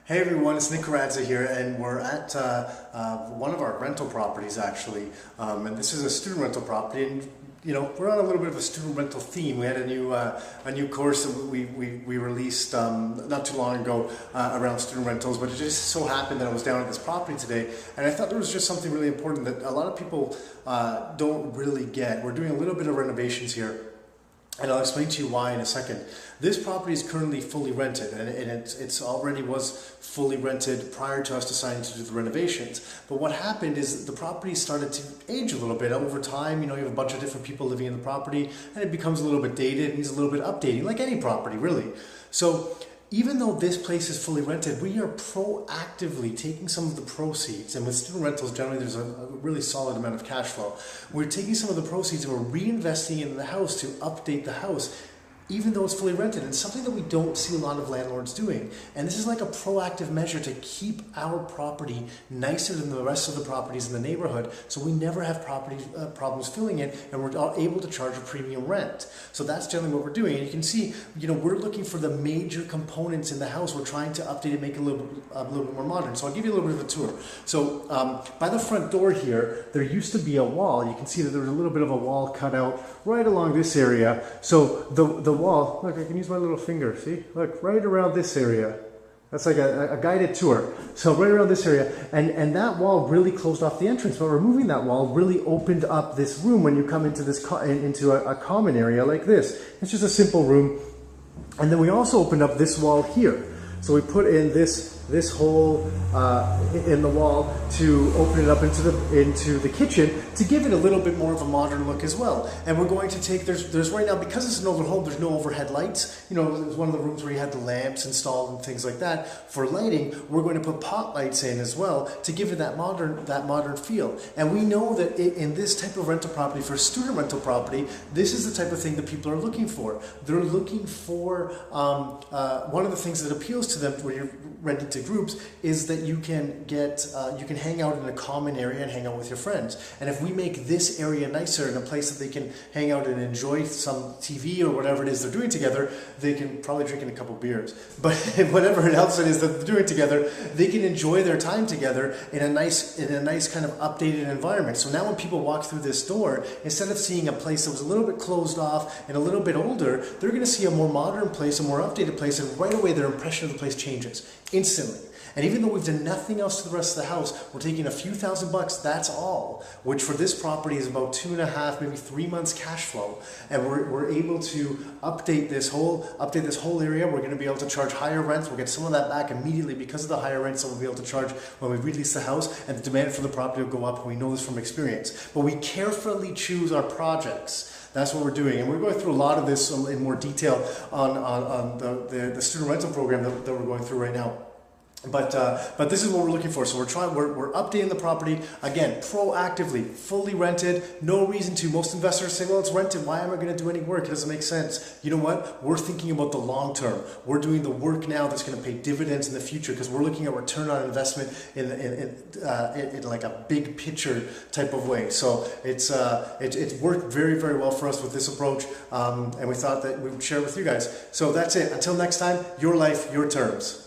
Hey everyone, it's Nick Karadza here, and we're at one of our rental properties actually, and this is a student rental property. And you know, we're on a little bit of a student rental theme. We had a new course that we released not too long ago around student rentals, but it just so happened that I was down at this property today, and I thought there was just something really important that a lot of people don't really get. We're doing a little bit of renovations here, and I'll explain to you why in a second. This property is currently fully rented, and it's already was fully rented prior to us deciding to do the renovations. But what happened is the property started to age a little bit over time. You know, you have a bunch of different people living in the property, and it becomes a little bit dated, and needs a little bit updating, like any property, really. So even though this place is fully rented, we are proactively taking some of the proceeds, and with student rentals generally there's a really solid amount of cash flow. We're taking some of the proceeds and we're reinvesting in the house to update the house, even though it's fully rented. And it's something that we don't see a lot of landlords doing. And this is like a proactive measure to keep our property nicer than the rest of the properties in the neighborhood, so we never have problems filling it, and we're able to charge a premium rent. So that's generally what we're doing. And you can see, you know, we're looking for the major components in the house. We're trying to update it, make it a little bit more modern. So I'll give you a little bit of a tour. So by the front door here, there used to be a wall. You can see that there was a little bit of a wall cut out right along this area. So the wall, look, I can use my little finger, see? Look, right around this area. That's like a guided tour. So right around this area, and that wall really closed off the entrance, but removing that wall really opened up this room when you come into this into a common area like this. It's just a simple room. And then we also opened up this wall here. So we put in this hole in the wall to open it up into the kitchen to give it a little bit more of a modern look as well. And we're going to take, there's right now, because it's an older home, there's no overhead lights. You know, it was one of the rooms where you had the lamps installed and things like that. For lighting, we're going to put pot lights in as well to give it that modern feel. And we know that in this type of rental property, for a student rental property, this is the type of thing that people are looking for. They're looking for, one of the things that appeals to them when you're renting to groups is that you can you can hang out in a common area and hang out with your friends. And if we make this area nicer and a place that they can hang out and enjoy some TV or whatever it is they're doing together, they can probably drink in a couple beers. But whatever else it is that they're doing together, they can enjoy their time together in a nice kind of updated environment. So now when people walk through this door, instead of seeing a place that was a little bit closed off and a little bit older, they're going to see a more modern place, a more updated place, and right away their impression of the place changes instantly. And even though we've done nothing else to the rest of the house, we're taking a few $1,000, that's all, which for this property is about 2.5, maybe 3 months cash flow. And we're able to update this whole area. We're going to be able to charge higher rents. We'll get some of that back immediately because of the higher rents that we'll be able to charge when we release the house, and the demand for the property will go up, and we know this from experience. But we carefully choose our projects. That's what we're doing, and we're going through a lot of this in more detail on the student rental program that we're going through right now. But this is what we're looking for. So we're updating the property again, proactively, fully rented. No reason to. Most investors say, well, it's rented. Why am I going to do any work? It doesn't make sense. You know what? We're thinking about the long term. We're doing the work now that's going to pay dividends in the future, because we're looking at return on investment in like a big picture type of way. So it's worked very, very well for us with this approach, and we thought that we would share it with you guys. So that's it. Until next time, your life, your terms.